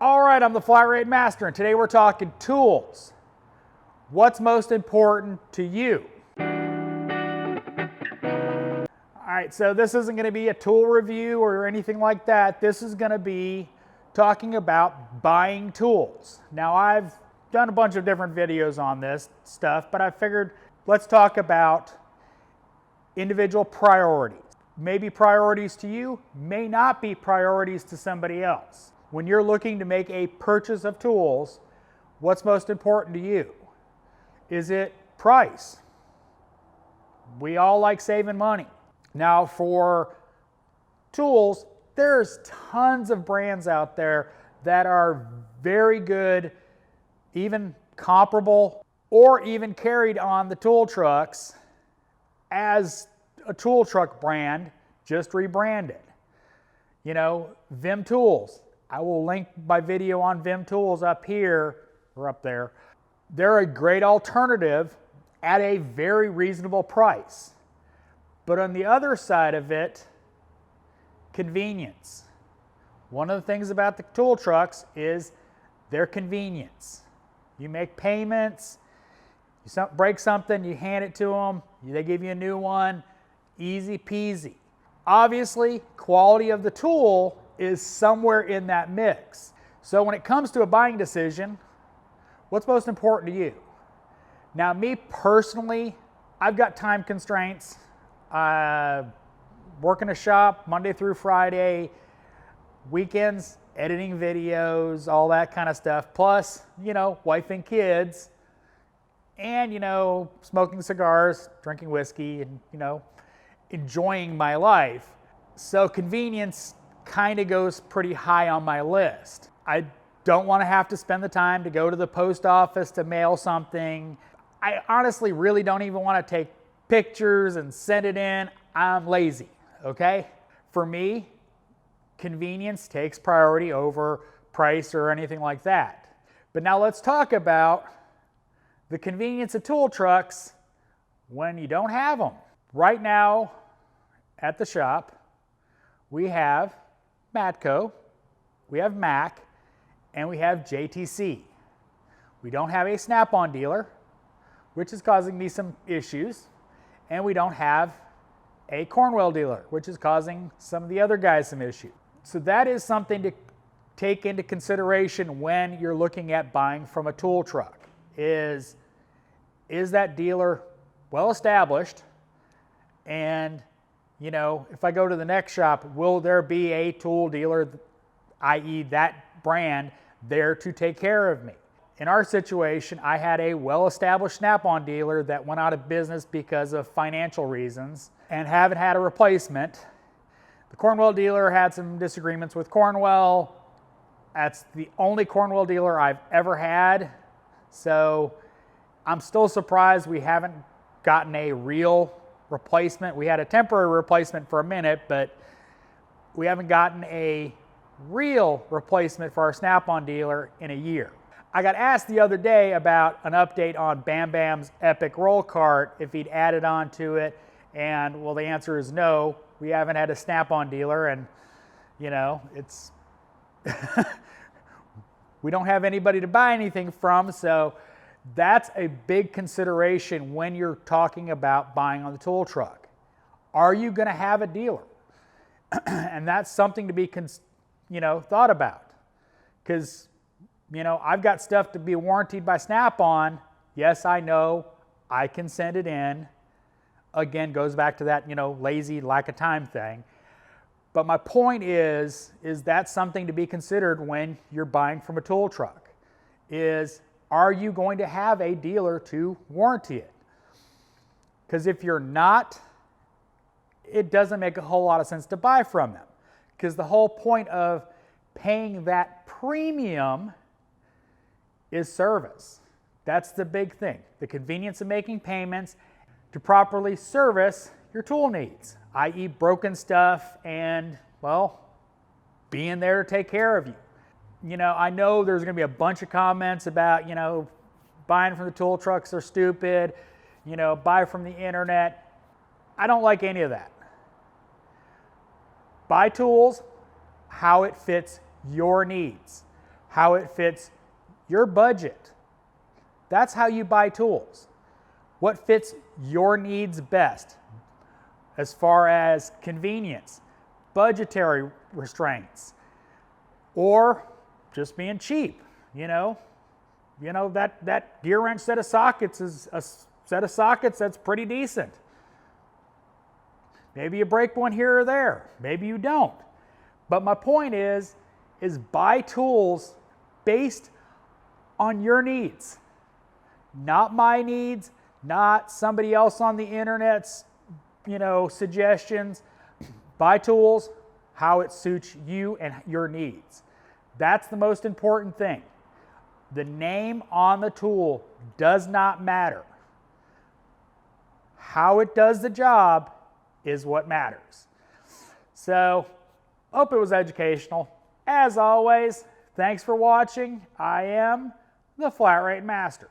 All right, I'm the Flat Rate Master, and today we're talking tools. What's most important to you? All right, so this isn't going to be a tool review or anything like that. This is going to be talking about buying tools. Now, I've done a bunch of different videos on this stuff, but I figured let's talk about individual priorities. Maybe priorities to you, may not be priorities to somebody else. When you're looking to make a purchase of tools, what's most important to you? Is it price? We all like saving money. Now for tools, there's tons of brands out there that are very good, even comparable, or even carried on the tool trucks as a tool truck brand, just rebranded. You know, Vim Tools. I will link my video on Vim Tools up here or up there. They're a great alternative at a very reasonable price. But on the other side of it, convenience. One of the things about the tool trucks is their convenience. You make payments, you break something, you hand it to them, they give you a new one, easy peasy. Obviously, quality of the tool is somewhere in that mix. So when it comes to a buying decision, what's most important to you? Now, me personally, I've got time constraints. I work in a shop Monday through Friday, weekends, editing videos, all that kind of stuff. Plus, you know, wife and kids, and, you know, smoking cigars, drinking whiskey, and, you know, enjoying my life. So convenience kind of goes pretty high on my list. I don't want to have to spend the time to go to the post office to mail something. I honestly really don't even want to take pictures and send it in. I'm lazy, okay? For me, convenience takes priority over price or anything like that. But now let's talk about the convenience of tool trucks when you don't have them. Right now at the shop, we have Matco, we have Mac, and we have JTC. We don't have a Snap-on dealer, which is causing me some issues, and we don't have a Cornwell dealer, which is causing some of the other guys some issues. So that is something to take into consideration when you're looking at buying from a tool truck. Is that dealer well established? And, you know, if I go to the next shop, will there be a tool dealer, i.e. that brand, there to take care of me? In our situation, I had a well-established Snap-on dealer that went out of business because of financial reasons and haven't had a replacement. The Cornwell dealer had some disagreements with Cornwell. That's the only Cornwell dealer I've ever had. So I'm still surprised we haven't gotten a real replacement. We had a temporary replacement for a minute, but we haven't gotten a real replacement for our Snap-on dealer in a year. I got asked the other day about an update on Bam Bam's Epic Roll Cart, if he'd added on to it, and well, the answer is no. We haven't had a Snap-on dealer, and you know, it's we don't have anybody to buy anything from, so that's a big consideration when you're talking about buying on the tool truck. Are you going to have a dealer? And that's something to be thought about, because you know, I've got stuff to be warranted by Snap-on. Yes, I know I can send it in. Again, goes back to that, you know, lazy, lack of time thing. But my point is that's something to be considered when you're buying from a tool truck. Are you going to have a dealer to warranty it? Because if you're not, it doesn't make a whole lot of sense to buy from them. Because the whole point of paying that premium is service. That's the big thing. The convenience of making payments to properly service your tool needs, i.e. broken stuff and, well, being there to take care of you. You know, I know there's going to be a bunch of comments about, you know, buying from the tool trucks are stupid, you know, buy from the internet. I don't like any of that. Buy tools how it fits your needs. how it fits your budget. That's how you buy tools. What fits your needs best as far as convenience, budgetary restraints, or just being cheap. That gear wrench set of sockets is a set of sockets that's pretty decent. Maybe you break one here or there. Maybe you don't. But my point is buy tools based on your needs. Not my needs, not somebody else on the internet's, suggestions. Buy tools how it suits you and your needs. That's the most important thing. The name on the tool does not matter. How it does the job is what matters. So, hope it was educational. As always, thanks for watching. I am the Flat Rate Master.